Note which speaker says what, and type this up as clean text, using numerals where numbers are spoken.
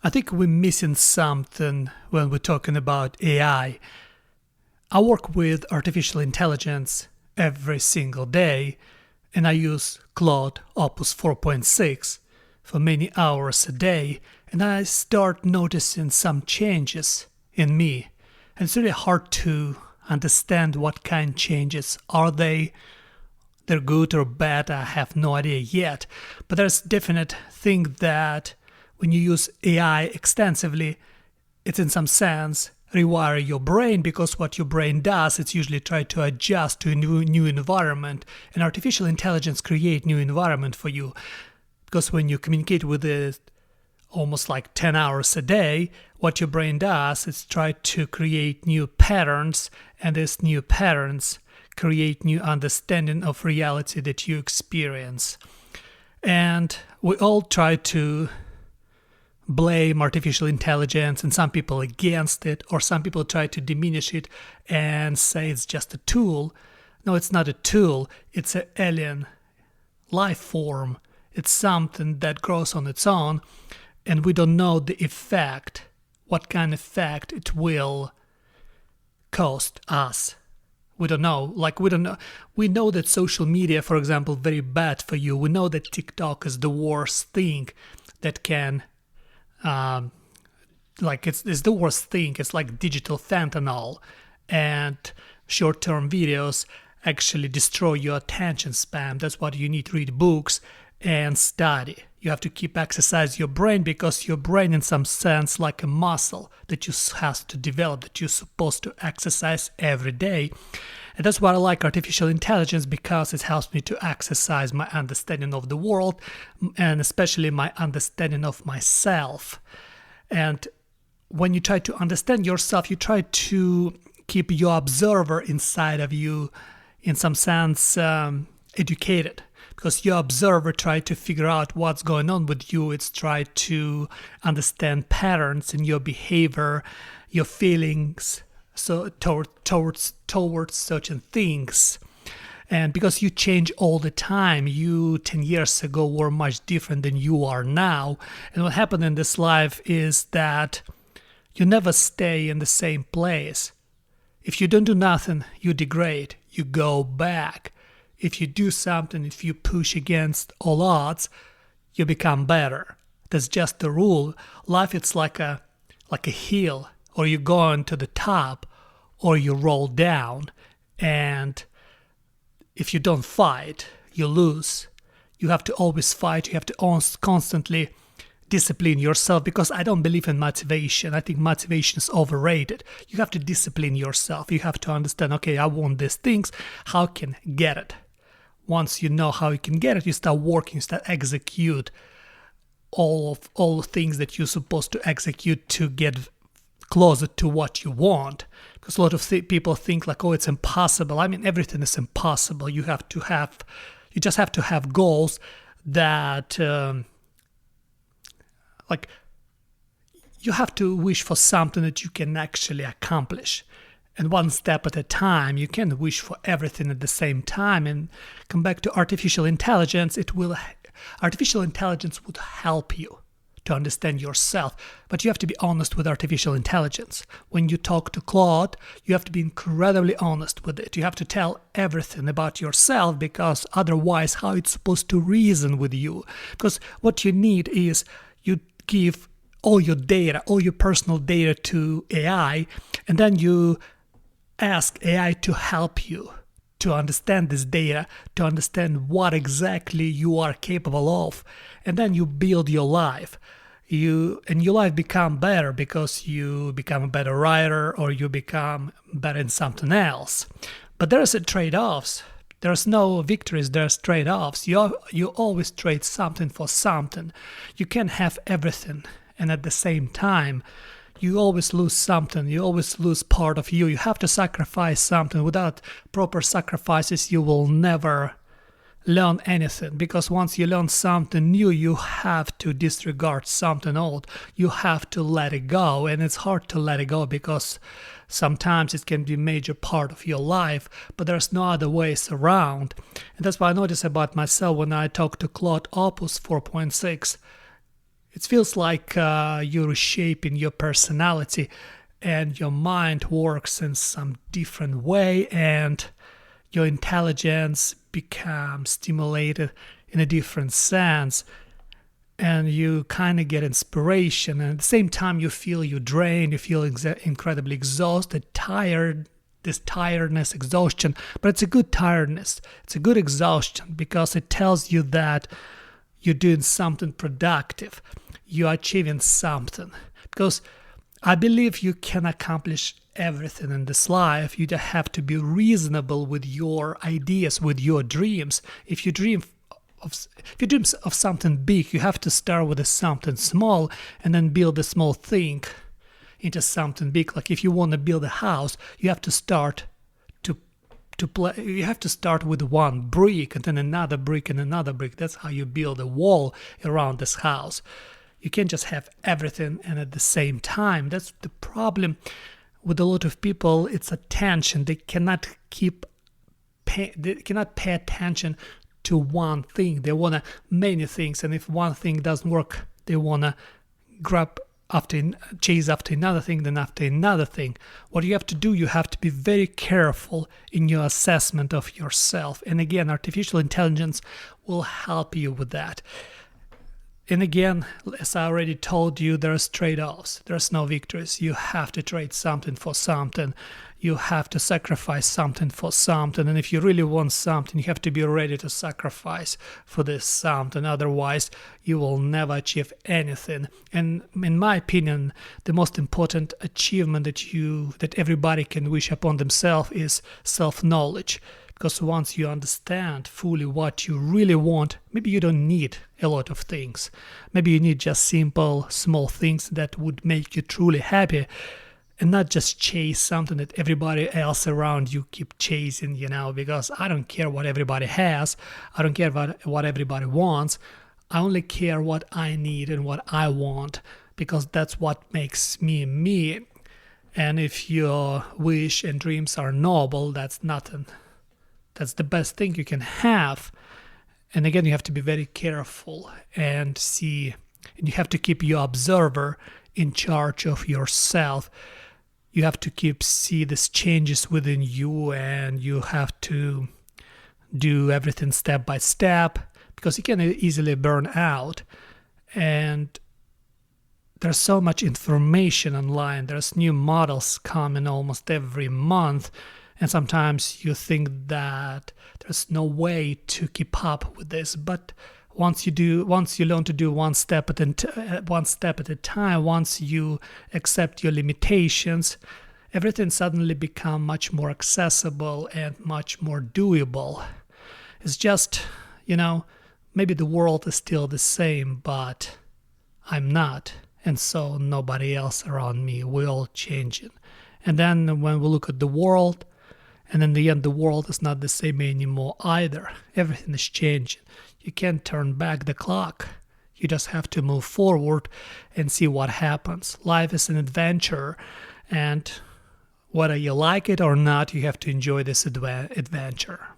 Speaker 1: I think we're missing something when we're talking about AI. I work with artificial intelligence every single day, and I use Claude Opus 4.6 for many hours a day, and I start noticing some changes in me. And it's really hard to understand what kind of changes are they. They're good or bad, I have no idea yet. But there's definite thing that when you use AI extensively, it's in some sense rewire your brain, because what your brain does, it's usually try to adjust to a new environment, and artificial intelligence create new environment for you. Because when you communicate with it almost like 10 hours a day, what your brain does is try to create new patterns, and these new patterns create new understanding of reality that you experience. And we all try to blame artificial intelligence, and some people against it, or some people try to diminish it and say it's just a tool. No, it's not a tool. It's an alien life form. It's something that grows on its own, and we don't know the effect, what kind of effect it will cost us. We don't know. We don't know. We know that social media, for example, very bad for you. We know that TikTok is the worst thing that can, it's the worst thing. It's like digital fentanyl, and short-term videos actually destroy your attention span. That's what you need to read books and study. You have to keep exercise your brain, because your brain in some sense like a muscle that you have to develop, that you're supposed to exercise every day. And that's why I like artificial intelligence, because it helps me to exercise my understanding of the world, and especially my understanding of myself. And when you try to understand yourself, you try to keep your observer inside of you, in some sense, educated. Because your observer try to figure out what's going on with you. It's try to understand patterns in your behavior, your feelings, so towards certain things. And because you change all the time, you 10 years ago were much different than you are now. And what happened in this life is that you never stay in the same place. If you don't do nothing, you degrade, you go back. If you do something, if you push against all odds, you become better. That's just the rule. Life, it's like a hill, or you go on to the top, or you roll down. And if you don't fight, you lose. You have to always fight. You have to constantly discipline yourself, because I don't believe in motivation. I think motivation is overrated. You have to discipline yourself. You have to understand, okay, I want these things. How can I get it? Once you know how you can get it, you start working, you start execute all the things that you're supposed to execute to get closer to what you want. Because a lot of people think like, oh, it's impossible. I mean, everything is impossible. You just have to have goals that, you have to wish for something that you can actually accomplish. And one step at a time. You can't wish for everything at the same time. And come back to artificial intelligence, artificial intelligence would help you to understand yourself. But you have to be honest with artificial intelligence. When you talk to Claude, you have to be incredibly honest with it. You have to tell everything about yourself, because otherwise how it's supposed to reason with you? Because what you need is you give all your data, all your personal data to AI, and then you ask AI to help you to understand this data, to understand what exactly you are capable of, and then you build your life. Your life become better because you become a better writer, or you become better in something else. But there's a trade-offs. There's no victories, there's trade-offs. You always trade something for something. You can't have everything, and at the same time you always lose something. You always lose part of you. You have to sacrifice something. Without proper sacrifices, you will never learn anything, because once you learn something new, you have to disregard something old. You have to let it go, and it's hard to let it go because sometimes it can be a major part of your life, but there's no other ways around. And that's what I notice about myself when I talk to Claude Opus 4.6. It feels like you're reshaping your personality and your mind works in some different way and your intelligence becomes stimulated in a different sense and you kind of get inspiration and at the same time you feel you drained, you feel incredibly exhausted, tired, this tiredness, exhaustion, but it's a good tiredness, it's a good exhaustion because it tells you that you're doing something productive, you're achieving something. Because I believe you can accomplish everything in this life. You just have to be reasonable with your ideas, with your dreams. If you dream of something big, you have to start with something small and then build a small thing into something big. Like if you want to build a house, you have to start you have to start with one brick and then another brick and another brick. That's how you build a wall around this house. You can't just have everything and at the same time. That's the problem with a lot of people. It's attention. They cannot pay attention to one thing. They want many things, and if one thing doesn't work, they want to chase after another thing, then after another thing. What you have to do, you have to be very careful in your assessment of yourself. And again, artificial intelligence will help you with that. And again, as I already told you, there's trade-offs. There's no victories. You have to trade something for something. You have to sacrifice something for something. And if you really want something, you have to be ready to sacrifice for this something. Otherwise, you will never achieve anything. And in my opinion, the most important achievement that everybody can wish upon themselves is self-knowledge. Because once you understand fully what you really want, maybe you don't need a lot of things. Maybe you need just simple, small things that would make you truly happy and not just chase something that everybody else around you keep chasing, because I don't care what everybody has. I don't care what everybody wants. I only care what I need and what I want because that's what makes me me. And if your wish and dreams are noble, that's nothing. That's the best thing you can have. And again, you have to be very careful and you have to keep your observer in charge of yourself. You have to see these changes within you and you have to do everything step by step because you can easily burn out. And there's so much information online. There's new models coming almost every month. And sometimes you think that there's no way to keep up with this. But once you learn to do one step at a time, once you accept your limitations, everything suddenly becomes much more accessible and much more doable. It's just, maybe the world is still the same, but I'm not. And so nobody else around me will change it. And then when we look at the world, and in the end, the world is not the same anymore either. Everything is changing. You can't turn back the clock. You just have to move forward and see what happens. Life is an adventure, and whether you like it or not, you have to enjoy this adventure.